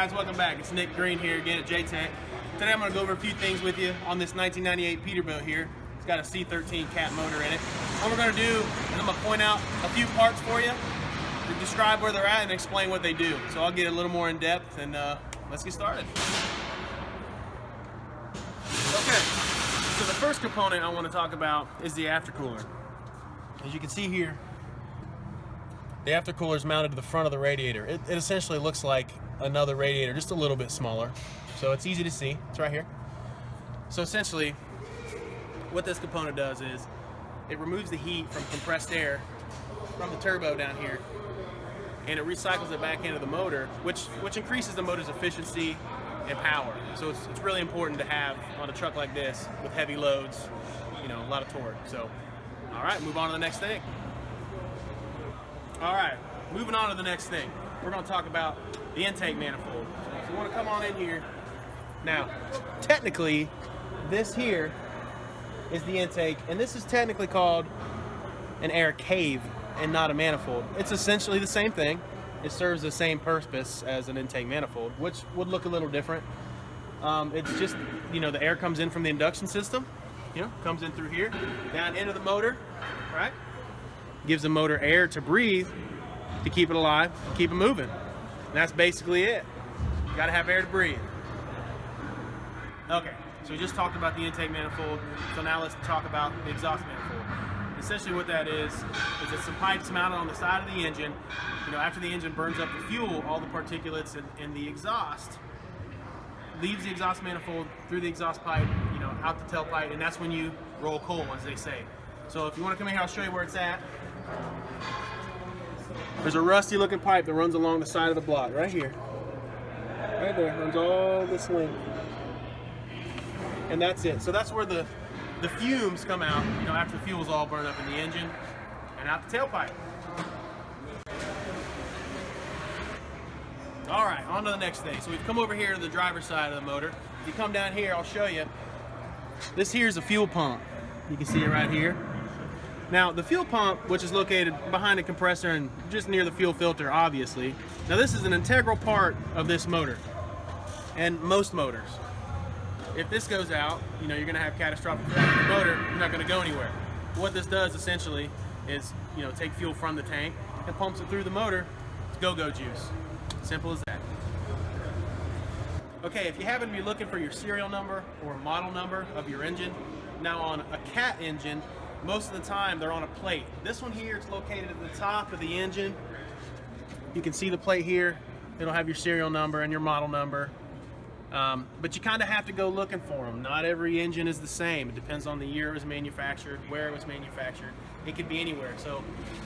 guys, welcome back. It's Nick Green here again at J-Tech. Today I'm going to go over a few things with you on this 1998 Peterbilt here. It's got a C13 cat motor in it. What we're going to do is I'm going to point out a few parts for you, to describe where they're at, and explain what they do. So I'll get a little more in depth, and let's get started. Okay, so the first component I want to talk about is the aftercooler. As you can see here, the aftercooler is mounted to the front of the radiator. It essentially looks like another radiator, just a little bit smaller. So it's easy to see. It's right here. So essentially, what this component does is it removes the heat from compressed air from the turbo down here, and it recycles it back into the motor, which increases the motor's efficiency and power. So it's really important to have on a truck like this with heavy loads, you know, a lot of torque. So, all right, move on to the next thing. All right, moving on to the next thing. We're going to talk about the intake manifold. So if you want to come on in here. Now, technically, this here is the intake, and this is technically called an air cave and not a manifold. It's essentially the same thing. It serves the same purpose as an intake manifold, which would look a little different. It's just, you know, the air comes in from the induction system, you know, comes in through here, down into the motor, right? Gives the motor air to breathe to keep it alive, keep it moving. And that's basically it. You gotta have air to breathe. Okay, so we just talked about the intake manifold, so now let's talk about the exhaust manifold. Essentially what that is it's some pipes mounted on the side of the engine. You know, after the engine burns up the fuel, all the particulates in the exhaust leaves the exhaust manifold through the exhaust pipe, you know, out the tailpipe, and that's when you roll coal, as they say. So if you want to come in here, I'll show you where it's at. There's a rusty looking pipe that runs along the side of the block, right here. Right there, runs all this length. And that's it. So that's where the fumes come out, you know, after the fuel's all burned up in the engine and out the tailpipe. All right, on to the next thing. So we've come over here to the driver's side of the motor. If you come down here, I'll show you. This here is a fuel pump. You can see it right here. Now, the fuel pump, which is located behind the compressor and just near the fuel filter, obviously. Now, this is an integral part of this motor and most motors. If this goes out, you know, you're going to have catastrophic failure of the motor. You're not going to go anywhere. What this does essentially is, you know, take fuel from the tank and pumps it through the motor. It's go-go juice. Simple as that. Okay, if you happen to be looking for your serial number or model number of your engine, now on a cat engine, most of the time they're on a plate. This one here is located at the top of the engine. You can see the plate here. It'll have your serial number and your model number. But you kind of have to go looking for them. Not every engine is the same. It depends on the year it was manufactured, where it was manufactured. It could be anywhere. So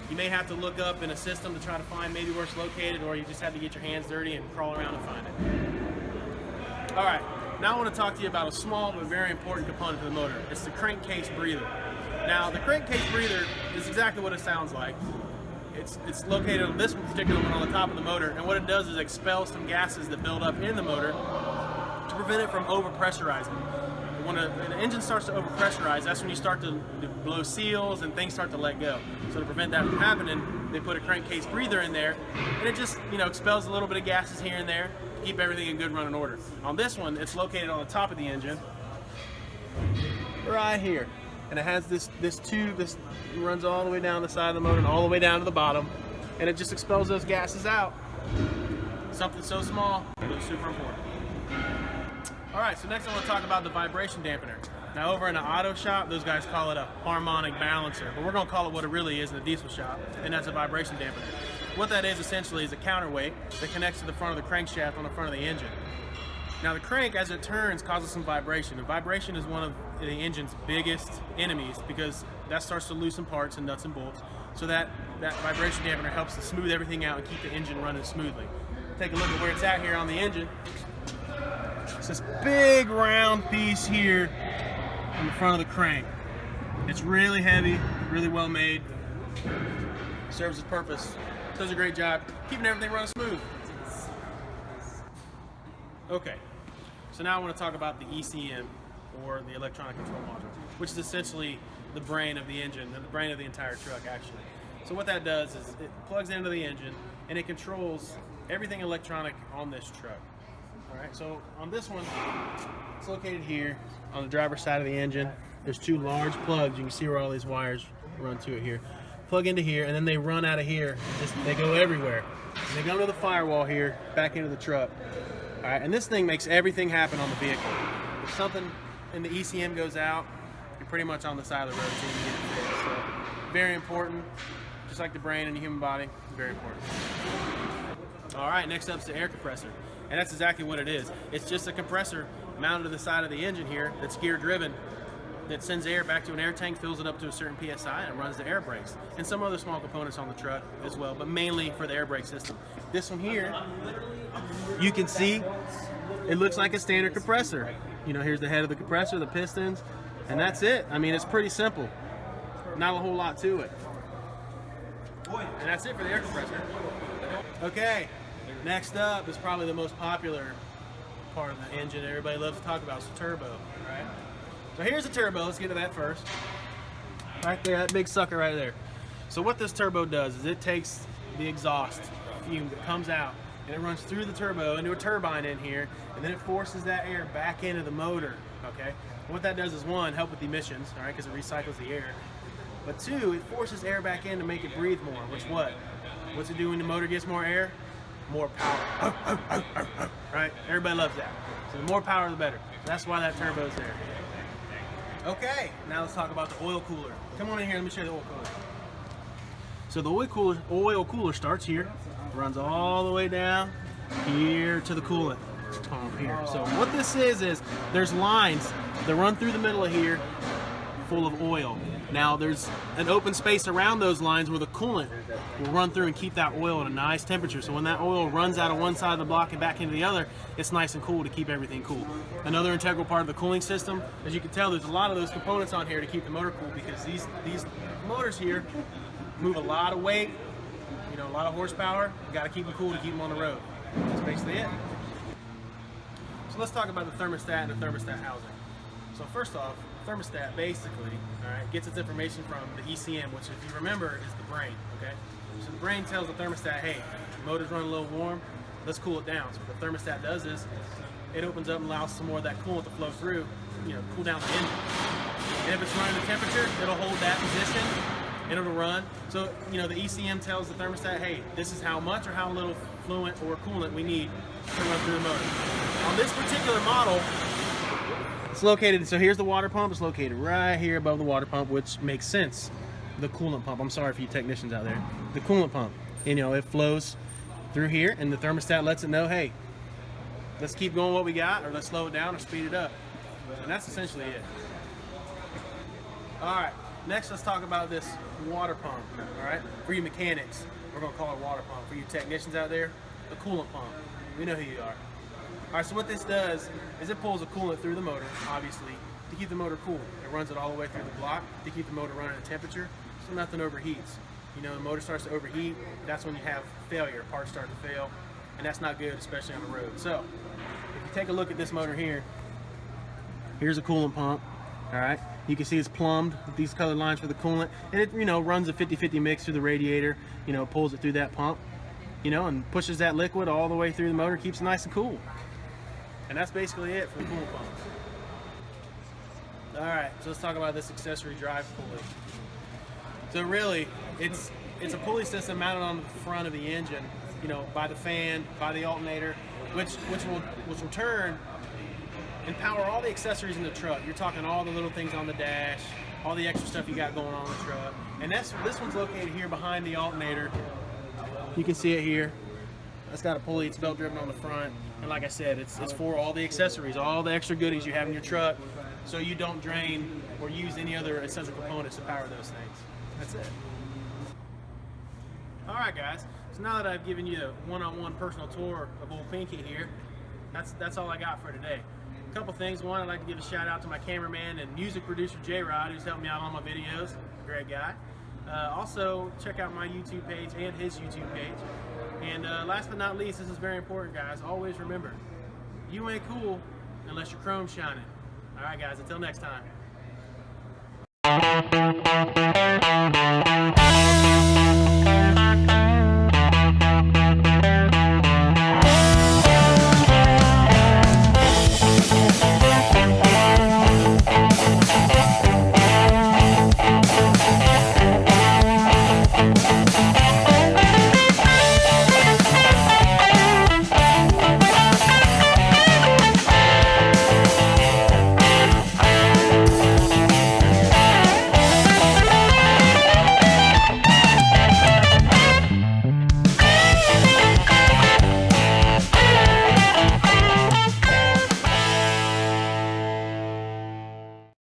you may have to look up in a system to try to find maybe where it's located, or you just have to get your hands dirty and crawl around and find it. All right, now I want to talk to you about a small but very important component of the motor. It's the crankcase breather. Now, the crankcase breather is exactly what it sounds like. It's located on this particular one on the top of the motor, and what it does is expel some gases that build up in the motor to prevent it from overpressurizing. When an engine starts to overpressurize, that's when you start to blow seals and things start to let go. So to prevent that from happening, they put a crankcase breather in there, and it just, you know, expels a little bit of gases here and there to keep everything in good running order. On this one, it's located on the top of the engine, right here. And it has this tube, this runs all the way down the side of the motor and all the way down to the bottom, and it just expels those gases out. Something so small, but it's super important. All right, so next I want to talk about the vibration dampener. Now over in the auto shop, those guys call it a harmonic balancer, but we're going to call it what it really is in the diesel shop, and that's a vibration dampener. What that is essentially is a counterweight that connects to the front of the crankshaft on the front of the engine. Now the crank, as it turns, causes some vibration, and vibration is one of the engine's biggest enemies because that starts to loosen parts and nuts and bolts. So that vibration dampener helps to smooth everything out and keep the engine running smoothly. Take a look at where it's at here on the engine. It's this big round piece here on the front of the crank. It's really heavy, really well made, serves its purpose, does a great job keeping everything running smooth. Okay, so now I want to talk about the ECM, or the electronic control module, which is essentially the brain of the engine, and the brain of the entire truck actually. So what that does is it plugs into the engine and it controls everything electronic on this truck. All right, so on this one, it's located here on the driver's side of the engine. There's two large plugs. You can see where all these wires run to it here. Plug into here, and then they run out of here. They go everywhere. And they go to the firewall here, back into the truck. All right, and this thing makes everything happen on the vehicle. If something in the ECM goes out, you're pretty much on the side of the road until you get it fixed. So, very important. Just like the brain and the human body, very important. All right, next up is the air compressor. And that's exactly what it is. It's just a compressor mounted to the side of the engine here that's gear driven, that sends air back to an air tank, fills it up to a certain PSI, and runs the air brakes. And some other small components on the truck as well, but mainly for the air brake system. This one here, you can see, it looks like a standard compressor. You know, here's the head of the compressor, the pistons, and that's it. I mean, it's pretty simple. Not a whole lot to it. And that's it for the air compressor. Okay, next up is probably the most popular part of the engine everybody loves to talk about, is the turbo, right? So here's the turbo. Let's get to that first. Right there, that big sucker right there. So what this turbo does is it takes the exhaust fume that comes out and it runs through the turbo into a turbine in here, and then it forces that air back into the motor, okay? And what that does is, one, help with emissions, all right, because it recycles the air. But two, it forces air back in to make it breathe more, which what's it do when the motor gets more air? More power, right? Everybody loves that. So the more power, the better. So that's why that turbo's there. Okay, now let's talk about the oil cooler. Come on in here, let me show you the oil cooler. So the oil cooler starts here, runs all the way down here to the coolant pump here. So what this is there's lines that run through the middle of here full of oil. Now there's an open space around those lines where the coolant will run through and keep that oil at a nice temperature. So when that oil runs out of one side of the block and back into the other, it's nice and cool to keep everything cool. Another integral part of the cooling system, as you can tell, there's a lot of those components on here to keep the motor cool, because these motors here move a lot of weight, you know, a lot of horsepower. You got to keep them cool to keep them on the road. That's basically it. So let's talk about the thermostat and the thermostat housing. So first off, thermostat basically, all right, gets its information from the ECM, which, if you remember, is the brain, okay? So the brain tells the thermostat, hey, the motor's running a little warm, let's cool it down. So what the thermostat does is it opens up and allows some more of that coolant to flow through, you know, cool down the engine. And if it's running the temperature, it'll hold that position and it'll run. So, you know, the ECM tells the thermostat, hey, this is how much or how little fluent or coolant we need to run through the motor. On this particular model, it's located, so here's the water pump. It's located right here above the water pump, which makes sense. The coolant pump, I'm sorry for you technicians out there. The coolant pump, you know, it flows through here, and the thermostat lets it know, hey, let's keep going what we got, or let's slow it down or speed it up. And that's essentially it. All right, next let's talk about this water pump, all right? For you mechanics, we're gonna call it water pump. For you technicians out there, the coolant pump. We know who you are. All right, so what this does is it pulls a coolant through the motor, obviously, to keep the motor cool. It runs it all the way through the block to keep the motor running at temperature, so nothing overheats. You know, the motor starts to overheat, that's when you have failure, parts start to fail, and that's not good, especially on the road. So, if you take a look at this motor here, here's a coolant pump, all right? You can see it's plumbed with these colored lines for the coolant, and it, you know, runs a 50-50 mix through the radiator, you know, pulls it through that pump, you know, and pushes that liquid all the way through the motor, keeps it nice and cool. And that's basically it for the coolant pump. All right, so let's talk about this accessory drive pulley. So really, it's a pulley system mounted on the front of the engine, you know, by the fan, by the alternator, which will turn and power all the accessories in the truck. You're talking all the little things on the dash, all the extra stuff you got going on in the truck. And this one's located here behind the alternator. You can see it here. It's got a pulley, it's belt driven on the front, and like I said, it's for all the accessories, all the extra goodies you have in your truck, so you don't drain or use any other essential components to power those things. That's it. Alright guys, so now that I've given you a one-on-one personal tour of old Pinky here, that's all I got for today. A couple things. One, I'd like to give a shout out to my cameraman and music producer J-Rod, who's helped me out on my videos. Great guy. Also, check out my YouTube page and his YouTube page. And last but not least, this is very important, guys. Always remember, you ain't cool unless your chrome's shining. All right, guys, until next time.